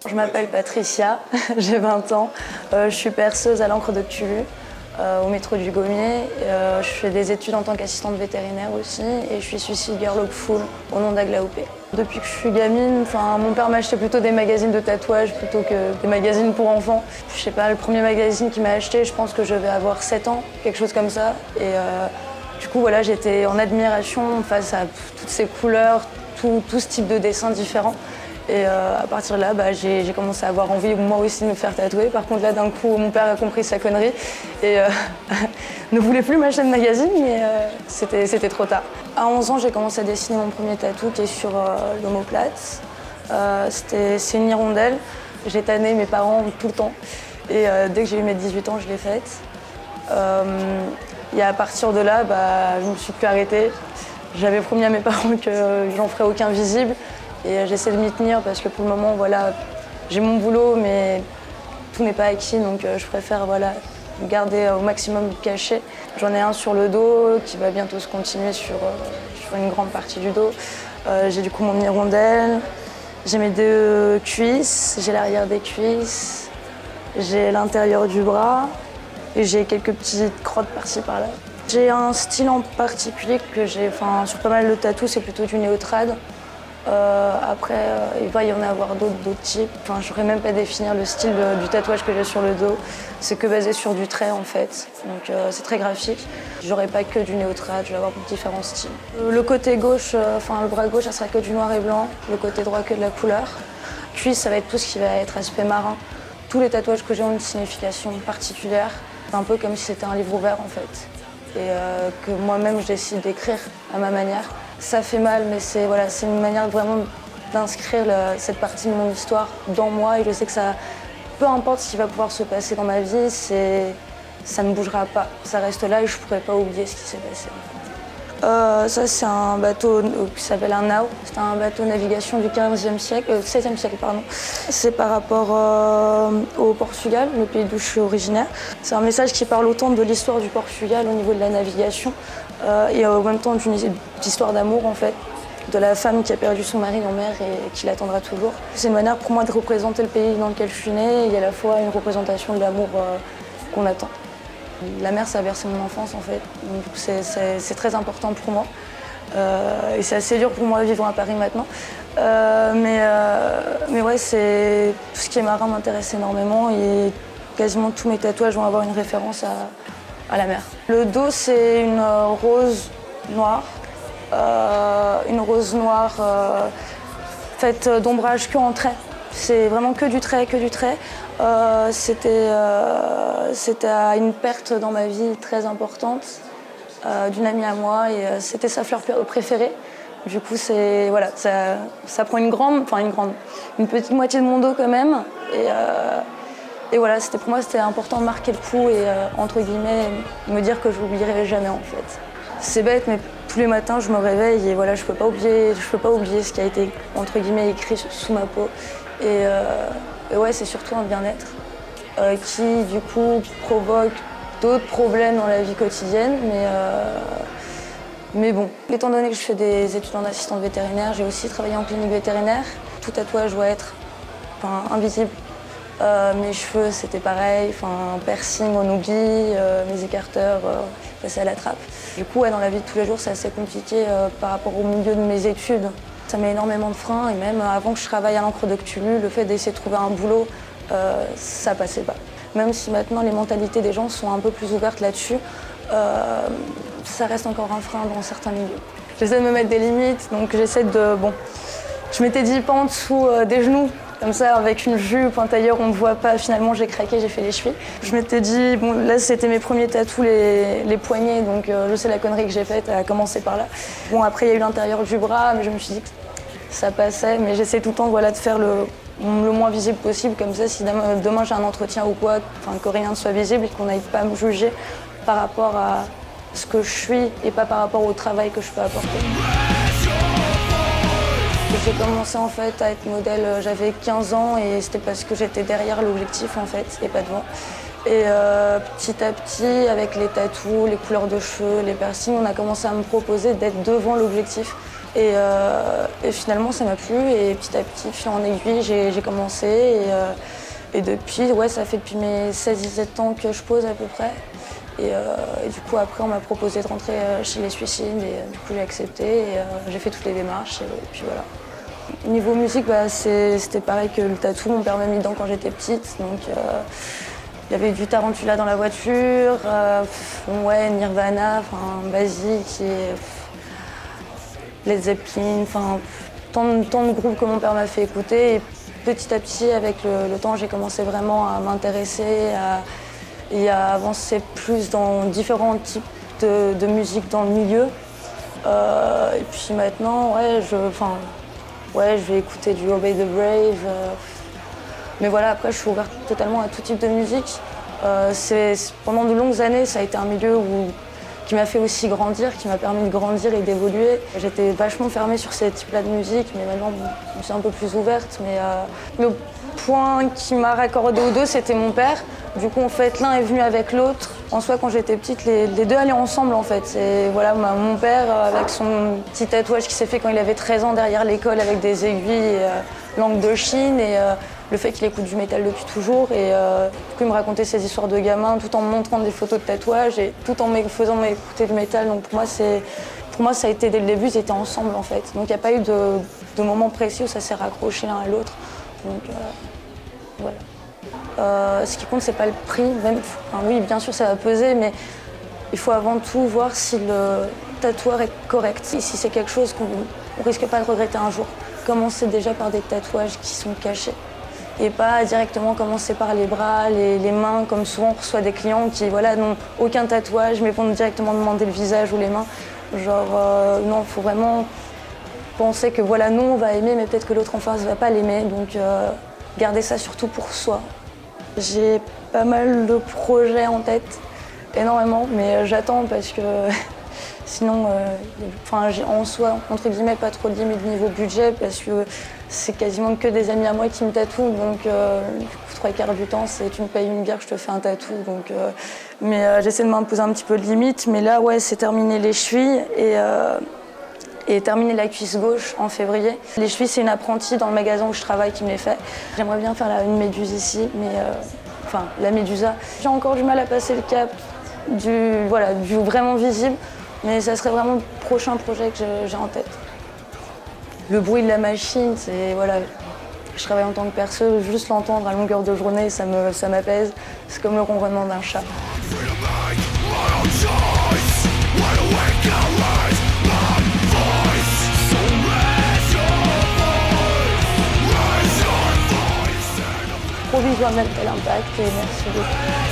Je m'appelle Patricia, j'ai 20 ans, je suis perceuse à l'encre de Cthulhu au métro du Gommier. Je fais des études en tant qu'assistante vétérinaire aussi et je suis Suicide Girl Hopeful au nom d'Aglaopé. Depuis que je suis gamine, mon père m'a acheté plutôt des magazines de tatouage plutôt que des magazines pour enfants. Je sais pas, le premier magazine qu'il m'a acheté, je pense que je vais avoir 7 ans, quelque chose comme ça. Et du coup, voilà, j'étais en admiration face à toutes ces couleurs, tout ce type de dessins différents. Et à partir de là, j'ai commencé à avoir envie moi aussi de me faire tatouer. Par contre là d'un coup mon père a compris sa connerie et ne voulait plus m'acheter de magazine, mais c'était trop tard. À 11 ans j'ai commencé à dessiner mon premier tatou qui est sur l'omoplate. C'est une hirondelle. J'ai tanné mes parents tout le temps et dès que j'ai eu mes 18 ans je l'ai faite. Et à partir de là je ne me suis plus arrêtée. J'avais promis à mes parents que j'en ferais aucun visible. Et j'essaie de m'y tenir parce que pour le moment, voilà, j'ai mon boulot, mais tout n'est pas acquis, donc je préfère garder au maximum caché. J'en ai un sur le dos qui va bientôt se continuer sur une grande partie du dos. J'ai du coup mon hirondelle, j'ai mes 2 cuisses, j'ai l'arrière des cuisses, j'ai l'intérieur du bras et j'ai quelques petites crottes par-ci par-là. J'ai un style en particulier que j'ai, sur pas mal de tatous, c'est plutôt du néotrad. Après, il va y en avoir d'autres types. Je ne saurais même pas définir le style du tatouage que j'ai sur le dos. C'est que basé sur du trait en fait. Donc c'est très graphique. J'aurai pas que du néotrad, je vais avoir différents styles. Le côté gauche, le bras gauche, ça sera que du noir et blanc. Le côté droit que de la couleur. Cuisse, ça va être tout ce qui va être aspect marin. Tous les tatouages que j'ai ont une signification particulière. C'est un peu comme si c'était un livre ouvert en fait. Et que moi-même je décide d'écrire à ma manière. Ça fait mal, mais c'est une manière vraiment d'inscrire cette partie de mon histoire dans moi. Et je sais que peu importe ce qui va pouvoir se passer dans ma vie, ça ne bougera pas. Ça reste là et je ne pourrai pas oublier ce qui s'est passé. Ça, c'est un bateau qui s'appelle un nao. C'est un bateau de navigation du 16e siècle, pardon. C'est par rapport au Portugal, le pays d'où je suis originaire. C'est un message qui parle autant de l'histoire du Portugal au niveau de la navigation et en même temps d'une histoire d'amour en fait, de la femme qui a perdu son mari en mer et qui l'attendra toujours. C'est une manière pour moi de représenter le pays dans lequel je suis née et à la fois une représentation de l'amour qu'on attend. La mer, ça a bercé mon enfance en fait, donc c'est très important pour moi. Et c'est assez dur pour moi vivant à Paris maintenant. Mais ouais, tout ce qui est marin m'intéresse énormément et quasiment tous mes tatouages vont avoir une référence à la mer. Le dos, c'est une rose noire. Faite d'ombrage que en trait. C'est vraiment que du trait, que du trait. C'était à une perte dans ma vie très importante d'une amie à moi et c'était sa fleur préférée. Du coup, ça prend une petite moitié de mon dos quand même. Et voilà, pour moi, c'était important de marquer le coup et entre guillemets, me dire que je l'oublierai jamais en fait. C'est bête, mais tous les matins, je me réveille et voilà, je peux pas oublier ce qui a été entre guillemets écrit sous ma peau. Et ouais, c'est surtout un bien-être qui, du coup, provoque d'autres problèmes dans la vie quotidienne. Mais bon, étant donné que je fais des études en assistante vétérinaire, j'ai aussi travaillé en clinique vétérinaire. Tout tatouage doit être invisible. Mes cheveux, c'était pareil. Piercing, on oublie. Mes écarteurs, passer à la trappe. Du coup, ouais, dans la vie de tous les jours, c'est assez compliqué par rapport au milieu de mes études. Ça met énormément de freins et même avant que je travaille à l'encre de Cthulhu, le fait d'essayer de trouver un boulot, ça passait pas. Même si maintenant les mentalités des gens sont un peu plus ouvertes là-dessus, ça reste encore un frein dans certains milieux. J'essaie de me mettre des limites, donc je m'étais dit pas en dessous des genoux, comme ça avec une jupe, un tailleur, on ne voit pas. Finalement j'ai craqué, j'ai fait les chevilles. Je m'étais dit, là c'était mes premiers tatous, les poignets, donc je sais la connerie que j'ai faite, à commencer par là. Bon, après il y a eu l'intérieur du bras, mais je me suis dit que ça passait, mais j'essaie tout le temps de faire le moins visible possible, comme ça si demain j'ai un entretien ou quoi, que rien ne soit visible et qu'on n'aille pas me juger par rapport à ce que je suis et pas par rapport au travail que je peux apporter. J'ai commencé en fait à être modèle, j'avais 15 ans et c'était parce que j'étais derrière l'objectif en fait et pas devant. Et petit à petit, avec les tatous, les couleurs de cheveux, les piercings, on a commencé à me proposer d'être devant l'objectif Et finalement, ça m'a plu. Et petit à petit, fil en aiguille, j'ai commencé. Et depuis, ouais, ça fait depuis mes 16-17 ans que je pose à peu près. Et du coup, après, on m'a proposé de rentrer chez les Suicides. Et du coup, j'ai accepté. Et j'ai fait toutes les démarches. Et puis voilà. Niveau musique, bah, c'était pareil que le tatou. Mon père m'a mis dedans quand j'étais petite. Donc, il y avait du Tarantula dans la voiture. Ouais, Nirvana, Basique. Led Zeppelin, tant de groupes que mon père m'a fait écouter. Et petit à petit, avec le temps, j'ai commencé vraiment à m'intéresser et à avancer plus dans différents types de musique dans le milieu. Et puis maintenant, ouais, je vais écouter du Obey the Brave. Mais voilà, après, je suis ouverte totalement à tout type de musique. Pendant de longues années, ça a été un milieu qui m'a fait aussi grandir, qui m'a permis de grandir et d'évoluer. J'étais vachement fermée sur ces types-là de musique, mais maintenant, je suis un peu plus ouverte. Mais le point qui m'a raccordé aux deux, c'était mon père. Du coup, en fait, l'un est venu avec l'autre. En soi, quand j'étais petite, les deux allaient ensemble, en fait. Et voilà, mon père, avec son petit tatouage qui s'est fait quand il avait 13 ans derrière l'école, avec des aiguilles et langue de Chine, et le fait qu'il écoute du métal depuis toujours. Et du coup, il me racontait ses histoires de gamin, tout en me montrant des photos de tatouages et tout en me faisant m'écouter du métal. Donc pour moi, ça a été dès le début, ils étaient ensemble, en fait. Donc il n'y a pas eu de moment précis où ça s'est raccroché l'un à l'autre. Donc voilà. Ce qui compte, c'est pas le prix. Oui, bien sûr, ça va peser, mais il faut avant tout voir si le tatoueur est correct, si c'est quelque chose qu'on ne risque pas de regretter un jour. Commencer déjà par des tatouages qui sont cachés et pas directement commencer par les bras, les mains, comme souvent on reçoit des clients qui n'ont aucun tatouage mais vont directement demander le visage ou les mains. Non, il faut vraiment penser que nous on va aimer, mais peut-être que l'autre en face ne va pas l'aimer, donc garder ça surtout pour soi. J'ai pas mal de projets en tête, énormément, mais j'attends parce que sinon, en soi, entre guillemets, pas trop de limite niveau budget parce que c'est quasiment que des amis à moi qui me tatouent, donc du coup, 3/4 du temps, c'est tu me payes une bière, je te fais un tatou. Donc, mais j'essaie de m'imposer un petit peu de limite, mais là, ouais, c'est terminer les chevilles et terminer la cuisse gauche en février. Les chevilles, c'est une apprentie dans le magasin où je travaille qui me les fait. J'aimerais bien faire une méduse ici, mais la médusa. J'ai encore du mal à passer le cap du vraiment visible, mais ça serait vraiment le prochain projet que j'ai en tête. Le bruit de la machine, je travaille en tant que perceuse, juste l'entendre à longueur de journée, ça m'apaise. C'est comme le ronronnement d'un chat. Provisoirement, tel impact et merci beaucoup.